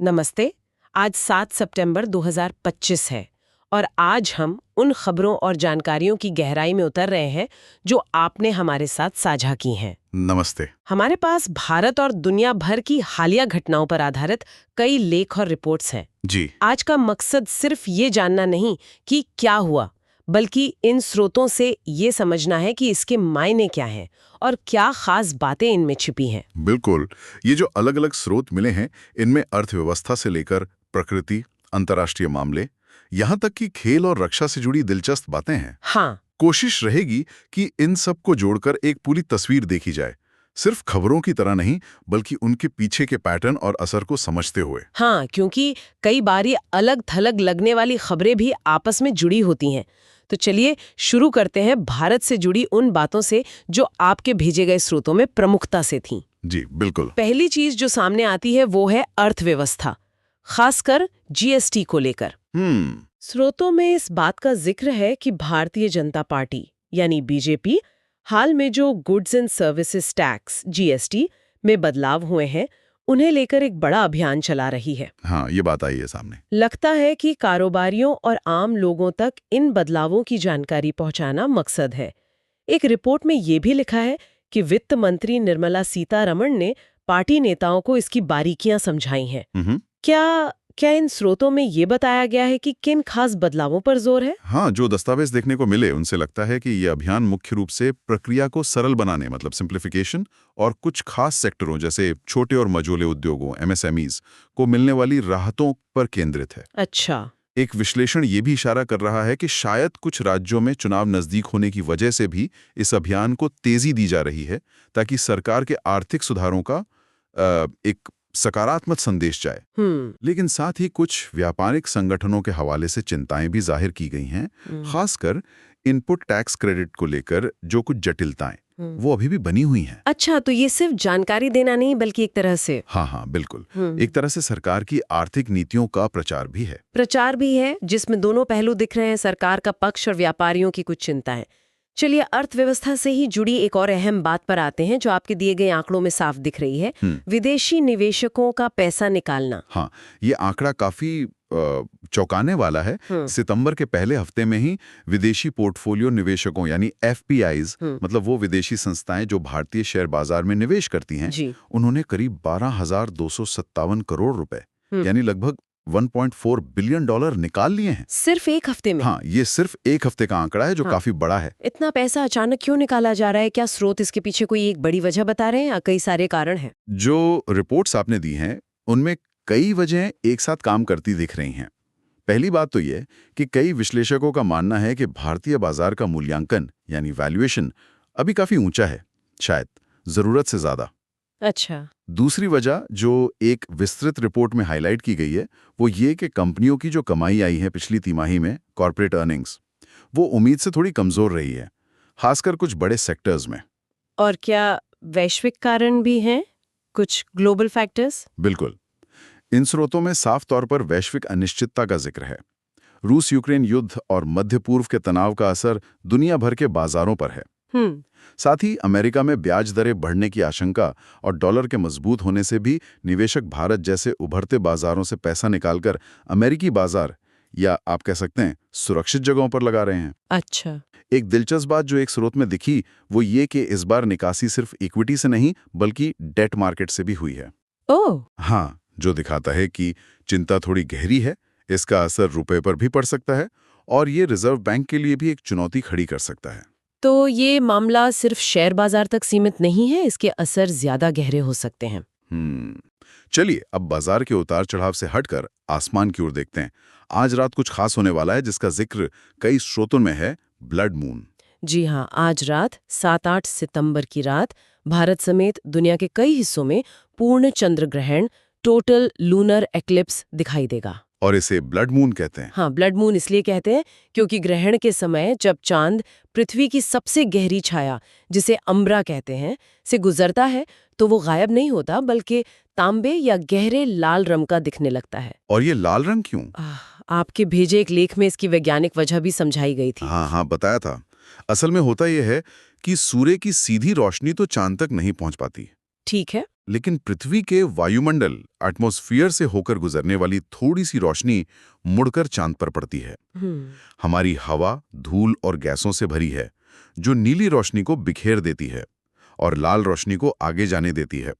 नमस्ते। आज 7 सितंबर 2025 है और आज हम उन खबरों और जानकारियों की गहराई में उतर रहे हैं जो आपने हमारे साथ साझा की हैं। नमस्ते। हमारे पास भारत और दुनिया भर की हालिया घटनाओं पर आधारित कई लेख और रिपोर्ट्स हैं। जी। आज का मकसद सिर्फ ये जानना नहीं कि क्या हुआ, बल्कि इन स्रोतों से ये समझना है कि इसके मायने क्या हैं और क्या खास बातें इनमें छिपी हैं। बिल्कुल। ये जो अलग अलग स्रोत मिले हैं, इनमें अर्थव्यवस्था से लेकर प्रकृति, अंतर्राष्ट्रीय मामले, यहाँ तक कि खेल और रक्षा से जुड़ी दिलचस्प बातें हैं। हाँ, कोशिश रहेगी कि इन सब को जोड़कर एक पूरी तस्वीर देखी जाए, सिर्फ खबरों की तरह नहीं, बल्कि उनके पीछे के पैटर्न और असर को समझते हुए। हाँ, क्योंकि कई बार ये अलग थलग लगने वाली खबरें भी आपस में जुड़ी होती हैं। तो चलिए शुरू करते हैं भारत से जुड़ी उन बातों से जो आपके भेजे गए स्रोतों में प्रमुखता से थीं। जी बिल्कुल। पहली चीज जो सामने आती है वो है अर्थव्यवस्था, खासकर जीएसटी को लेकर। स्रोतों में इस बात का जिक्र है कि भारतीय जनता पार्टी यानी बीजेपी हाल में जो goods and services tax GST में बदलाव हुए हैं, उन्हें लेकर एक बड़ा अभियान चला रही है। हाँ, ये बात आई है सामने। लगता है कि कारोबारियों और आम लोगों तक इन बदलावों की जानकारी पहुंचाना मकसद है। एक रिपोर्ट में ये भी लिखा है कि वित्त मंत्री निर्मला सीतारमण ने पार्टी नेताओं को इसकी बारीकियां समझाई हैं। क्या इन स्रोतों में ये बताया गया है कि किन खास बदलावों पर जोर है? हाँ, जो दस्तावेज देखने को मिले उनसे लगता है कि ये अभियान मुख्य रूप से प्रक्रिया को सरल बनाने, मतलब सिंप्लीफिकेशन, और कुछ खास सेक्टरों जैसे छोटे और मझोले उद्योगों एमएसएमईज को मिलने वाली राहतों पर केंद्रित है। अच्छा। एक विश्लेषण ये भी इशारा कर रहा है कि शायद कुछ राज्यों में चुनाव नजदीक होने की वजह से भी इस अभियान को तेजी दी जा रही है, ताकि सरकार के आर्थिक सुधारों का एक सकारात्मक संदेश जाए। लेकिन साथ ही कुछ व्यापारिक संगठनों के हवाले से चिंताएं भी जाहिर की गई हैं, खासकर इनपुट टैक्स क्रेडिट को लेकर जो कुछ जटिलताएं वो अभी भी बनी हुई हैं। अच्छा, तो ये सिर्फ जानकारी देना नहीं बल्कि एक तरह से हाँ, बिल्कुल। एक तरह से सरकार की आर्थिक नीतियों का प्रचार भी है, जिसमें दोनों पहलू दिख रहे हैं, सरकार का पक्ष और व्यापारियों की कुछ चिंताएं। चलिए अर्थव्यवस्था से ही जुड़ी एक और अहम बात पर आते हैं जो आपके दिए गए आंकड़ों में साफ दिख रही है। विदेशी निवेशकों का पैसा निकालना। हाँ, ये आंकड़ा काफी चौंकाने वाला है। सितंबर के पहले हफ्ते में ही विदेशी पोर्टफोलियो निवेशकों यानी एफपीआईज, मतलब वो विदेशी संस्थाएं जो भारतीय शेयर बाजार में निवेश करती हैं, उन्होंने करीब 12,257 करोड़ रुपए यानी लगभग 1.4 बिलियन डॉलर निकाल लिए हैं सिर्फ एक हफ्ते में। हाँ, ये सिर्फ एक हफ्ते का आंकड़ा है जो काफी बड़ा है। इतना पैसा अचानक क्यों निकाला जा रहा है? क्या स्रोत इसके पीछे कोई एक बड़ी वजह बता रहे हैं या कई सारे कारण हैं? जो रिपोर्ट्स आपने दी हैं उनमें कई वजहें एक साथ काम करती दिख रही हैं। पहली बात तो ये कि कई विश्लेषकों का मानना है कि भारतीय बाजार का मूल्यांकन यानी वैल्यूएशन अभी काफी ऊंचा है, शायद जरूरत से ज्यादा। अच्छा। दूसरी वजह जो एक विस्तृत रिपोर्ट में हाईलाइट की गई है वो ये कि कंपनियों की जो कमाई आई है पिछली तिमाही में, कॉर्पोरेट अर्निंग्स, वो उम्मीद से थोड़ी कमजोर रही है, खासकर कुछ बड़े सेक्टर्स में। और क्या वैश्विक कारण भी हैं, कुछ ग्लोबल फैक्टर्स? बिल्कुल। इन स्रोतों में साफ तौर पर वैश्विक अनिश्चितता का जिक्र है। रूस यूक्रेन युद्ध और मध्य पूर्व के तनाव का असर दुनिया भर के बाजारों पर है। साथ ही अमेरिका में ब्याज दरें बढ़ने की आशंका और डॉलर के मजबूत होने से भी निवेशक भारत जैसे उभरते बाजारों से पैसा निकालकर अमेरिकी बाजार या आप कह सकते हैं सुरक्षित जगहों पर लगा रहे हैं। अच्छा। एक दिलचस्प बात जो एक स्रोत में दिखी वो ये कि इस बार निकासी सिर्फ इक्विटी से नहीं बल्कि डेट मार्केट से भी हुई है। ओह। हाँ, जो दिखाता है कि चिंता थोड़ी गहरी है, इसका असर रुपए पर भी पड़ सकता है और ये रिजर्व बैंक के लिए भी एक चुनौती खड़ी कर सकता है। तो ये मामला सिर्फ शेयर बाजार तक सीमित नहीं है, इसके असर ज्यादा गहरे हो सकते हैं। चलिए अब बाजार के उतार चढ़ाव से हटकर आसमान की ओर देखते हैं। आज रात कुछ खास होने वाला है जिसका जिक्र कई स्रोतों में है, ब्लड मून। जी हाँ, आज रात 7-8 सितंबर की रात भारत समेत दुनिया के कई हिस्सों में पूर्ण चंद्र ग्रहण, टोटल लूनर एक्लिप्स दिखाई देगा। और इसे ब्लड मून कहते हैं। हाँ, ब्लड मून इसलिए कहते हैं क्योंकि ग्रहण के समय जब चांद पृथ्वी की सबसे गहरी छाया, जिसे अम्बरा कहते हैं, से गुजरता है तो वो गायब नहीं होता बल्कि तांबे या गहरे लाल रंग का दिखने लगता है। और ये लाल रंग क्यों? आपके भेजे एक लेख में इसकी वैज्ञानिक वजह भी समझाई गई थी। हाँ, बताया था। असल में होता यह है कि सूर्य की सीधी रोशनी तो चांद तक नहीं पहुंच पाती। ठीक है। लेकिन पृथ्वी के वायुमंडल एटमॉस्फेयर से होकर गुजरने वाली थोड़ी सी रोशनी मुड़कर चांद पर पड़ती है। हमारी हवा धूल और गैसों से भरी है, जो नीली रोशनी को बिखेर देती है और लाल रोशनी को आगे जाने देती है,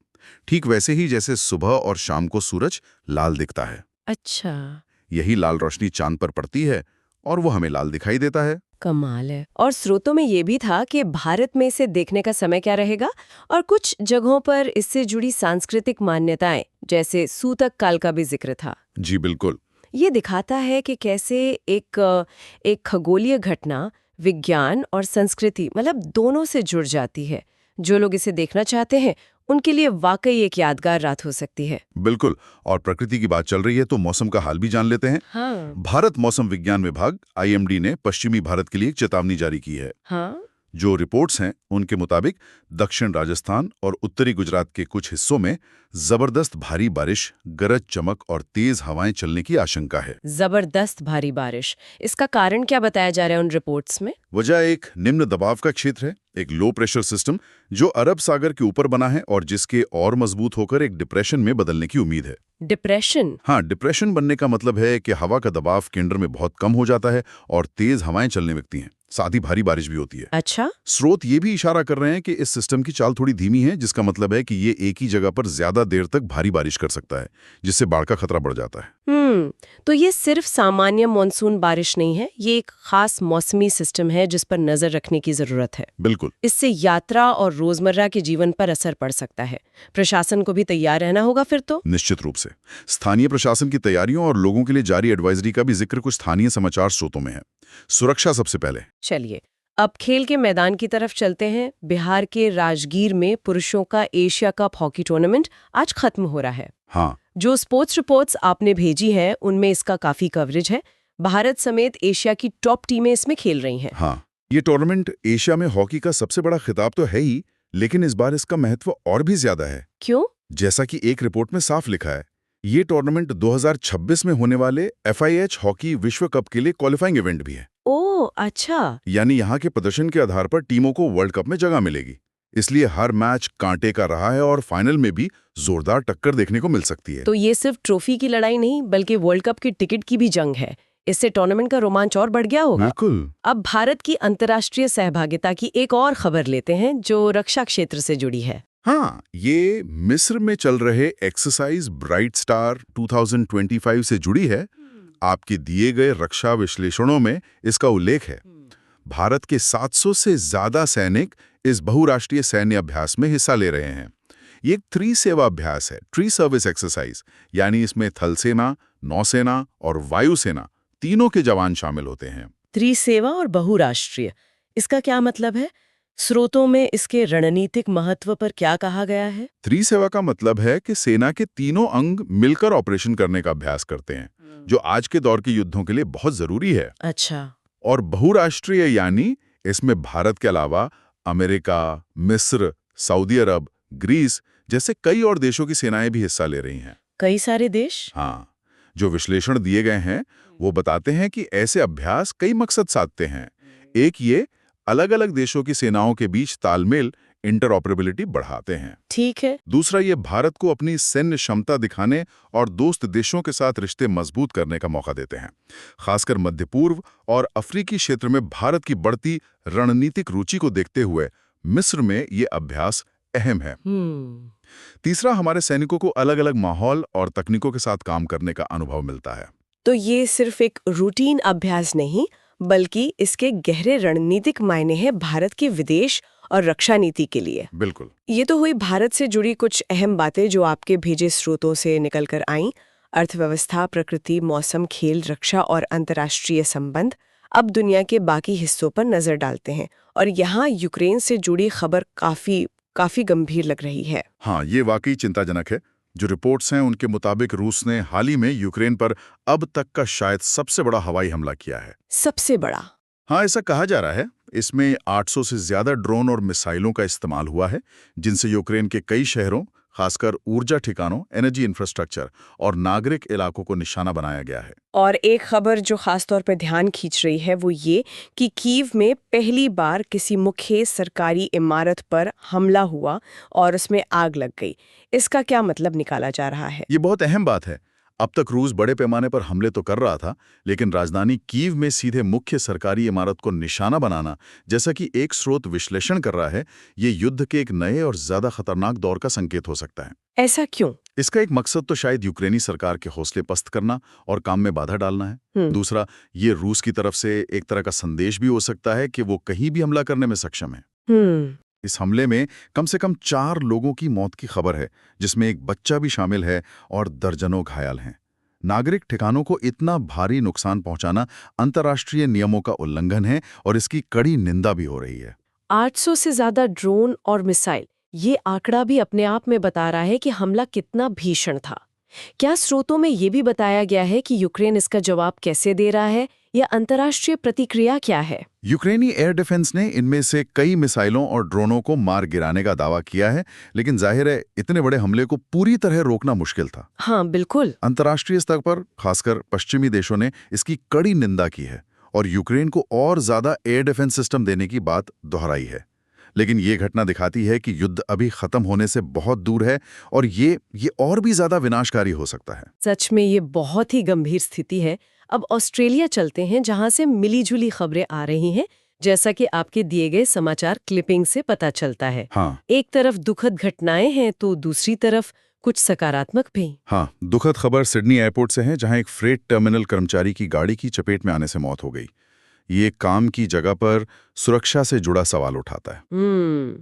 ठीक वैसे ही जैसे सुबह और शाम को सूरज लाल दिखता है। अच्छा, यही लाल रोशनी चांद पर पड़ती है और वो हमें लाल दिखाई देता है। कमाल है। और स्रोतों में ये भी था कि भारत में इसे देखने का समय क्या रहेगा, और कुछ जगहों पर इससे जुड़ी सांस्कृतिक मान्यताएं जैसे सूतक काल का भी जिक्र था। जी बिल्कुल। ये दिखाता है कि कैसे एक खगोलीय घटना विज्ञान और संस्कृति मतलब दोनों से जुड़ जाती है। जो लोग इसे देखना चाहते हैं उनके लिए वाकई एक यादगार रात हो सकती है। बिल्कुल। और प्रकृति की बात चल रही है तो मौसम का हाल भी जान लेते हैं। हाँ। भारत मौसम विज्ञान विभाग IMD ने पश्चिमी भारत के लिए एक चेतावनी जारी की है। हाँ। जो रिपोर्ट्स हैं उनके मुताबिक दक्षिण राजस्थान और उत्तरी गुजरात के कुछ हिस्सों में जबरदस्त भारी बारिश, गरज चमक और तेज हवाएं चलने की आशंका है। जबरदस्त भारी बारिश, इसका कारण क्या बताया जा रहा है उन रिपोर्ट्स में? वजह एक निम्न दबाव का क्षेत्र है, एक लो प्रेशर सिस्टम जो अरब सागर के ऊपर बना है और जिसके और मजबूत होकर एक डिप्रेशन में बदलने की उम्मीद है। डिप्रेशन? हाँ, डिप्रेशन बनने का मतलब है कि हवा का दबाव केंद्र में बहुत कम हो जाता है और तेज हवाएं चलने लगती हैं, साथ ही भारी बारिश भी होती है। अच्छा। स्रोत ये भी इशारा कर रहे हैं कि इस सिस्टम की चाल थोड़ी धीमी है, जिसका मतलब है कि ये एक ही जगह पर ज्यादा देर तक भारी बारिश कर सकता है, जिससे बाढ़ का खतरा बढ़ जाता है। तो ये सिर्फ सामान्य मानसून बारिश नहीं है, ये एक खास मौसमी सिस्टम है जिस पर नजर रखने की जरूरत है। बिल्कुल। इससे यात्रा और रोजमर्रा के जीवन पर असर पड़ सकता है। प्रशासन को भी तैयार रहना होगा फिर तो। निश्चित रूप से स्थानीय प्रशासन की तैयारियों और लोगों के लिए जारी एडवाइजरी का भी जिक्र कुछ स्थानीय समाचार स्रोतों में है। सुरक्षा सबसे पहले। चलिए अब खेल के मैदान की तरफ चलते हैं। बिहार के राजगीर में पुरुषों का एशिया कप हॉकी टूर्नामेंट आज खत्म हो रहा है। हाँ। जो स्पोर्ट्स रिपोर्ट्स आपने भेजी हैं उनमें इसका काफी कवरेज है। भारत समेत एशिया की टॉप टीमें इसमें खेल रही हैं। हाँ, ये टूर्नामेंट एशिया में हॉकी का सबसे बड़ा खिताब तो है ही, लेकिन इस बार इसका महत्व और भी ज्यादा है। क्यों? जैसा कि एक रिपोर्ट में साफ लिखा है, ये टूर्नामेंट 2026 में होने वाले FIH हॉकी विश्व कप के लिए क्वालिफाइंग इवेंट भी है। ओह अच्छा। यानी यहाँ के प्रदर्शन के आधार पर टीमों को वर्ल्ड कप में जगह मिलेगी। इसलिए हर मैच कांटे का रहा है और फाइनल में भी जोरदार टक्कर देखने को मिल सकती है। तो ये सिर्फ ट्रॉफी की लड़ाई नहीं बल्कि वर्ल्ड कप की टिकट की भी जंग है। इससे टूर्नामेंट का रोमांच और बढ़ गया होगा। बिल्कुल। अब भारत की अंतर्राष्ट्रीय सहभागिता की एक और खबर लेते हैं जो रक्षा क्षेत्र से जुड़ी है। हाँ, ये मिस्र में चल रहे एक्सरसाइज ब्राइट स्टार 2025 से जुड़ी है। आपके दिए गए रक्षा विश्लेषणों में इसका उल्लेख है। भारत के 700 से ज्यादा सैनिक इस बहुराष्ट्रीय सैन्य अभ्यास में हिस्सा ले रहे हैं। ये एक त्रिसेवा अभ्यास है, ट्री सर्विस एक्सरसाइज, यानी इसमें थल सेना, नौसेना और वायुसेना तीनों के जवान शामिल होते हैं। त्रिसेवा और बहुराष्ट्रीय, इसका क्या मतलब है? स्रोतों में इसके रणनीतिक महत्व पर क्या कहा गया है? त्रिसेवा का मतलब है कि सेना के तीनों अंग मिलकर ऑपरेशन करने का अभ्यास करते हैं, जो आज के दौर के युद्धों के लिए बहुत जरूरी है। अच्छा। और बहुराष्ट्रीय यानी इसमें भारत के अलावा अमेरिका, मिस्र, सऊदी अरब, ग्रीस जैसे कई और देशों की सेनाएं भी हिस्सा ले रही हैं। कई सारे देश? हाँ, जो विश्लेषण दिए गए हैं वो बताते हैं कि ऐसे अभ्यास कई मकसद साधते हैं। एक ये अलग अलग देशों की सेनाओं के बीच तालमेल, इंटरऑपरेबिलिटी बढ़ाते हैं। ठीक है। दूसरा, ये भारत को अपनी सैन्य क्षमता दिखाने और दोस्त देशों के साथ रिश्ते मजबूत करने का मौका देते हैं। खासकर मध्य पूर्व और अफ्रीकी क्षेत्र में भारत की बढ़ती रणनीतिक रुचि को देखते हुए मिस्र में ये अभ्यास अहम है। तीसरा, हमारे सैनिकों को अलग अलग माहौल और तकनीकों के साथ काम करने का अनुभव मिलता है। तो ये सिर्फ एक रूटीन अभ्यास नहीं बल्कि इसके गहरे रणनीतिक मायने हैं भारत की विदेश और रक्षा नीति के लिए। बिल्कुल। ये तो हुई भारत से जुड़ी कुछ अहम बातें जो आपके भेजे स्रोतों से निकल कर आईं। अर्थव्यवस्था, प्रकृति, मौसम, खेल, रक्षा और अंतर्राष्ट्रीय संबंध। अब दुनिया के बाकी हिस्सों पर नजर डालते हैं और यहाँ यूक्रेन से जुड़ी खबर काफी गंभीर लग रही है। हाँ, ये वाकई चिंताजनक है। जो रिपोर्ट्स हैं उनके मुताबिक रूस ने हाल ही में यूक्रेन पर अब तक का शायद सबसे बड़ा हवाई हमला किया है। सबसे बड़ा? हाँ, ऐसा कहा जा रहा है। इसमें 800 से ज्यादा ड्रोन और मिसाइलों का इस्तेमाल हुआ है, जिनसे यूक्रेन के कई शहरों, खासकर ऊर्जा ठिकानों, एनर्जी इंफ्रास्ट्रक्चर और नागरिक इलाकों को निशाना बनाया गया है। और एक खबर जो खासतौर पर ध्यान खींच रही है वो ये कि कीव में पहली बार किसी मुख्य सरकारी इमारत पर हमला हुआ और उसमें आग लग गई। इसका क्या मतलब निकाला जा रहा है? ये बहुत अहम बात है। अब तक रूस बड़े पैमाने पर हमले तो कर रहा था, लेकिन राजधानी कीव में सीधे मुख्य सरकारी इमारत को निशाना बनाना, जैसा कि एक स्रोत विश्लेषण कर रहा है, ये युद्ध के एक नए और ज्यादा खतरनाक दौर का संकेत हो सकता है। ऐसा क्यों? इसका एक मकसद तो शायद यूक्रेनी सरकार के हौसले पस्त करना और काम में बाधा डालना है। दूसरा, ये रूस की तरफ से एक तरह का संदेश भी हो सकता है कि वो कहीं भी हमला करने में सक्षम है। इस हमले में कम से कम 4 लोगों की मौत की खबर है, जिसमें एक बच्चा भी शामिल है और दर्जनों घायल हैं। नागरिक ठिकानों को इतना भारी नुकसान पहुंचाना अंतर्राष्ट्रीय नियमों का उल्लंघन है और इसकी कड़ी निंदा भी हो रही है। 800 से ज्यादा ड्रोन और मिसाइल, ये आंकड़ा भी अपने आप में बता रहा है कि हमला कितना भीषण था। क्या स्रोतों में ये भी बताया गया है कि यूक्रेन इसका जवाब कैसे दे रहा है या अंतर्राष्ट्रीय प्रतिक्रिया क्या है? यूक्रेनी एयर डिफेंस ने इनमें से कई मिसाइलों और ड्रोनों को मार गिराने का दावा किया है, लेकिन जाहिर है इतने बड़े हमले को पूरी तरह रोकना मुश्किल था। हाँ, बिल्कुल। अंतर्राष्ट्रीय स्तर पर खासकर पश्चिमी देशों ने इसकी कड़ी निंदा की है और यूक्रेन को और ज्यादा एयर डिफेंस सिस्टम देने की बात दोहराई है। लेकिन ये घटना दिखाती है कि युद्ध अभी खत्म होने से बहुत दूर है और ये और भी ज्यादा विनाशकारी हो सकता है। सच में ये बहुत ही गंभीर स्थिति है। अब ऑस्ट्रेलिया चलते हैं, जहां से मिली-जुली खबरें आ रही हैं, जैसा कि आपके दिए गए समाचार क्लिपिंग से पता चलता है। हाँ। एक तरफ दुखद घटनाएं हैं तो दूसरी तरफ कुछ सकारात्मक भी। हाँ, दुखद खबर सिडनी एयरपोर्ट से है, जहां एक फ्रेट टर्मिनल कर्मचारी की गाड़ी की चपेट में आने से मौत हो गई। ये काम की जगह पर सुरक्षा से जुड़ा सवाल उठाता है।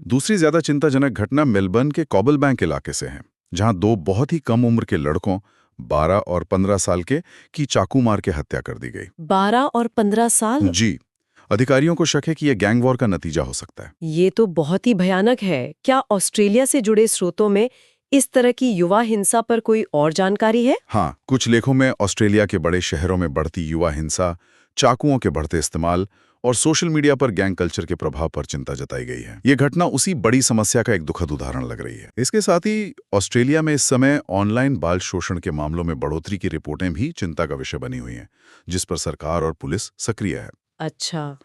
दूसरी ज्यादा चिंताजनक घटना मेलबर्न के कॉबल बैंक इलाके से है, जहां 2 बहुत ही कम उम्र के लड़कों 12 और 15 साल के की चाकू मार के हत्या कर दी गई। 12 और 15 साल? जी। अधिकारियों को शक है कि यह गैंग वॉर का नतीजा हो सकता है। ये तो बहुत ही भयानक है। क्या ऑस्ट्रेलिया से जुड़े स्रोतों में इस तरह की युवा हिंसा पर कोई और जानकारी है? हाँ, कुछ लेखों में ऑस्ट्रेलिया के बड़े शहरों में बढ़ती युवा हिंसा, चाकुओं के बढ़ते इस्तेमाल और सोशल मीडिया पर गैंग कल्चर के प्रभाव पर चिंता जताई गई है। ये घटना उसी बड़ी समस्या का एक दुखद उदाहरण लग रही है। इसके साथ ही ऑस्ट्रेलिया में इस समय ऑनलाइन बाल शोषण के मामलों में बढ़ोतरी की रिपोर्टें भी चिंता का विषय बनी हुई हैं, जिस पर सरकार और पुलिस सक्रिय है। अच्छा।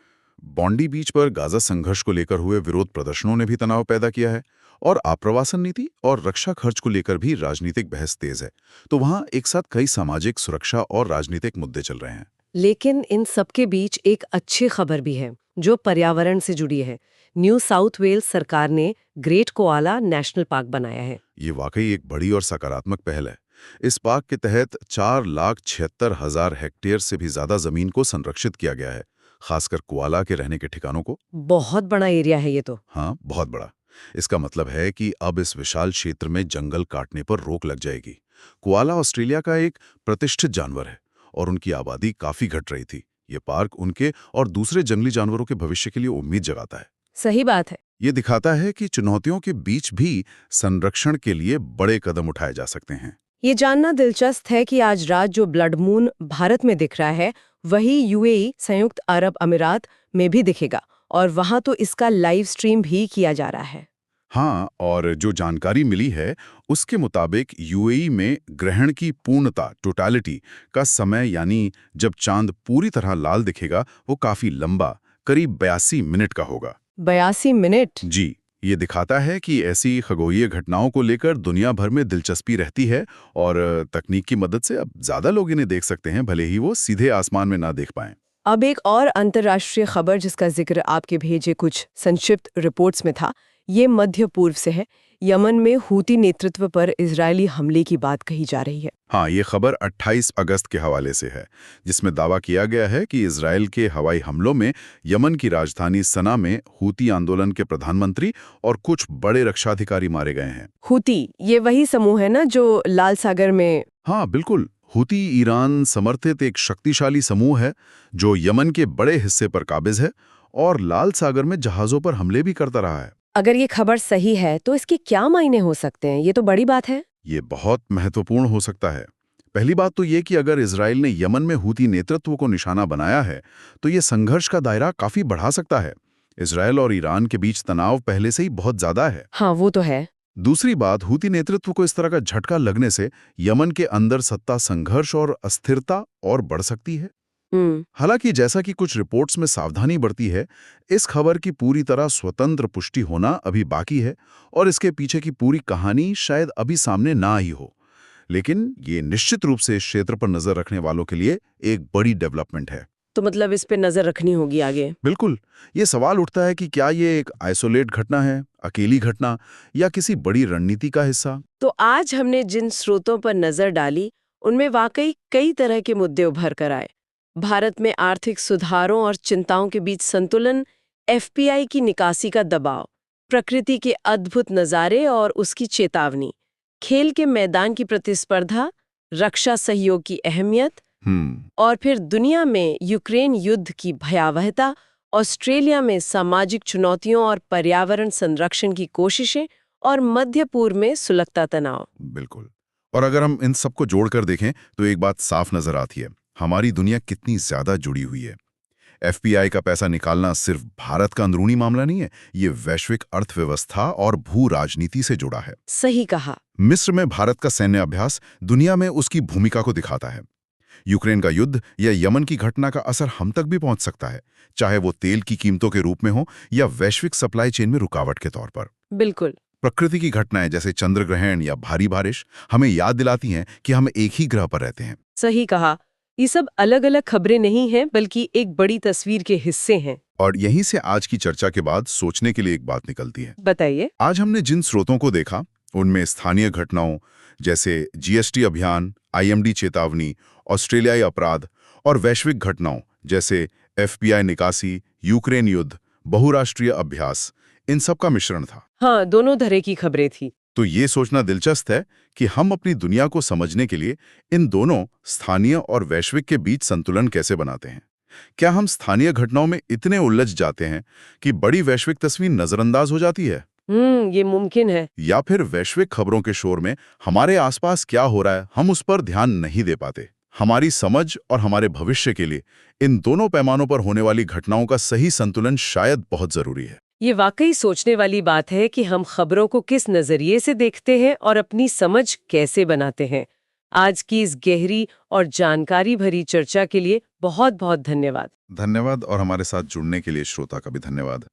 बॉन्डी बीच पर गाजा संघर्ष को लेकर हुए विरोध प्रदर्शनों ने भी तनाव पैदा किया है और आप्रवासन नीति और रक्षा खर्च को लेकर भी राजनीतिक बहस तेज है। तो वहां एक साथ कई सामाजिक, सुरक्षा और राजनीतिक मुद्दे चल रहे हैं। लेकिन इन सबके बीच एक अच्छी खबर भी है जो पर्यावरण से जुड़ी है। न्यू साउथ वेल्स सरकार ने ग्रेट कोआला नेशनल पार्क बनाया है। ये वाकई एक बड़ी और सकारात्मक पहल है। इस पार्क के तहत 4,76,000 हेक्टेयर से भी ज्यादा जमीन को संरक्षित किया गया है, खासकर कोआला के रहने के ठिकानों को। बहुत बड़ा एरिया है ये तो। हाँ, बहुत बड़ा। इसका मतलब है कि अब इस विशाल क्षेत्र में जंगल काटने पर रोक लग जाएगी। कोआला ऑस्ट्रेलिया का एक प्रतिष्ठित जानवर है और उनकी आबादी काफी घट रही थी। ये पार्क उनके और दूसरे जंगली जानवरों के भविष्य के लिए उम्मीद जगाता है। सही बात है। ये दिखाता है कि चुनौतियों के बीच भी संरक्षण के लिए बड़े कदम उठाए जा सकते हैं। ये जानना दिलचस्प है कि आज रात जो ब्लड मून भारत में दिख रहा है, वही यूएई संयुक्त अरब अमीरात में भी दिखेगा और वहां तो इसका लाइव स्ट्रीम भी किया जा रहा है। हाँ, और जो जानकारी मिली है उसके मुताबिक यूएई में ग्रहण की पूर्णता, टोटलिटी का समय, यानी जब चांद पूरी तरह लाल दिखेगा, वो काफी लंबा, करीब 82 मिनट का होगा। 82 मिनट? जी। ये दिखाता है कि ऐसी खगोलीय घटनाओं को लेकर दुनिया भर में दिलचस्पी रहती है और तकनीक की मदद से अब ज्यादा लोग इन्हें देख सकते हैं, भले ही वो सीधे आसमान में ना देख पाएं। अब एक और अंतर्राष्ट्रीय खबर जिसका जिक्र आपके भेजे कुछ संक्षिप्त रिपोर्ट्स में था, ये मध्य पूर्व से है। यमन में हूती नेतृत्व पर इजरायली हमले की बात कही जा रही है। हाँ, ये खबर 28 अगस्त के हवाले से है, जिसमें दावा किया गया है कि इजरायल के हवाई हमलों में यमन की राजधानी सना में हूती आंदोलन के प्रधानमंत्री और कुछ बड़े रक्षाधिकारी मारे गए हैं। हूती, ये वही समूह है ना जो लाल सागर में? हाँ, बिल्कुल। हूती ईरान समर्थित एक शक्तिशाली समूह है जो यमन के बड़े हिस्से पर काबिज है और लाल सागर में जहाजों पर हमले भी करता रहा है। अगर ये खबर सही है तो इसके क्या मायने हो सकते हैं? ये तो बड़ी बात है। ये बहुत महत्वपूर्ण हो सकता है। पहली बात तो ये कि अगर इजराइल ने यमन में हूती नेतृत्व को निशाना बनाया है, तो ये संघर्ष का दायरा काफी बढ़ा सकता है। इजराइल और ईरान के बीच तनाव पहले से ही बहुत ज्यादा है। हाँ, वो तो है। दूसरी बात, हूती नेतृत्व को इस तरह का झटका लगने से यमन के अंदर सत्ता संघर्ष और अस्थिरता और बढ़ सकती है। हालांकि जैसा कि कुछ रिपोर्ट्स में सावधानी बरती है, इस खबर की पूरी तरह स्वतंत्र पुष्टि होना अभी बाकी है और इसके पीछे की पूरी कहानी शायद अभी सामने ना आई हो। लेकिन ये निश्चित रूप से इस क्षेत्र पर नजर रखने वालों के लिए एक बड़ी डेवलपमेंट है। तो मतलब इस पे नजर रखनी होगी आगे। बिल्कुल। ये सवाल उठता है कि क्या ये एक आइसोलेट घटना है, अकेली घटना, या किसी बड़ी रणनीति का हिस्सा? तो आज हमने जिन स्रोतों पर नजर डाली, उनमें वाकई कई तरह के मुद्दे उभर कर आए। भारत में आर्थिक सुधारों और चिंताओं के बीच संतुलन, एफपीआई की निकासी का दबाव, प्रकृति के अद्भुत नज़ारे और उसकी चेतावनी, खेल के मैदान की प्रतिस्पर्धा, रक्षा सहयोग की अहमियत, और फिर दुनिया में यूक्रेन युद्ध की भयावहता, ऑस्ट्रेलिया में सामाजिक चुनौतियों और पर्यावरण संरक्षण की कोशिशें, और मध्य पूर्व में सुलगता तनाव। बिल्कुल। और अगर हम इन सबको जोड़कर देखें तो एक बात साफ नजर आती है, हमारी दुनिया कितनी ज्यादा जुड़ी हुई है। एफपीआई का पैसा निकालना सिर्फ भारत का अंदरूनी मामला नहीं है, ये वैश्विक अर्थव्यवस्था और भू राजनीति से जुड़ा है। सही कहा। मिस्र में भारत का सैन्य अभ्यास दुनिया में उसकी भूमिका को दिखाता है। यूक्रेन का युद्ध या यमन की घटना का असर हम तक भी पहुंच सकता है, चाहे वो तेल की कीमतों के रूप में हो या वैश्विक सप्लाई चेन में रुकावट के तौर पर। बिल्कुल। प्रकृति की घटनाएं जैसे चंद्र ग्रहण या भारी बारिश हमें याद दिलाती हैं कि हम एक ही ग्रह पर रहते हैं। सही कहा। ये सब अलग अलग खबरें नहीं हैं, बल्कि एक बड़ी तस्वीर के हिस्से हैं। और यहीं से आज की चर्चा के बाद सोचने के लिए एक बात निकलती है। बताइए। आज हमने जिन स्रोतों को देखा, उनमें स्थानीय घटनाओं जैसे जीएसटी अभियान, आईएमडी चेतावनी, ऑस्ट्रेलियाई अपराध, और वैश्विक घटनाओं जैसे एफपीआई निकासी, यूक्रेन युद्ध, बहुराष्ट्रीय अभ्यास, इन सब का मिश्रण था। हाँ, दोनों तरह की खबरें थी। तो ये सोचना दिलचस्प है कि हम अपनी दुनिया को समझने के लिए इन दोनों स्थानीय और वैश्विक के बीच संतुलन कैसे बनाते हैं। क्या हम स्थानीय घटनाओं में इतने उलझ जाते हैं कि बड़ी वैश्विक तस्वीर नजरअंदाज हो जाती है? ये मुमकिन है। या फिर वैश्विक खबरों के शोर में हमारे आसपास क्या हो रहा है, हम उस पर ध्यान नहीं दे पाते? हमारी समझ और हमारे भविष्य के लिए इन दोनों पैमानों पर होने वाली घटनाओं का सही संतुलन शायद बहुत जरूरी है। ये वाकई सोचने वाली बात है कि हम खबरों को किस नजरिए से देखते हैं और अपनी समझ कैसे बनाते हैं। आज की इस गहरी और जानकारी भरी चर्चा के लिए बहुत बहुत धन्यवाद। धन्यवाद, और हमारे साथ जुड़ने के लिए श्रोता का भी धन्यवाद।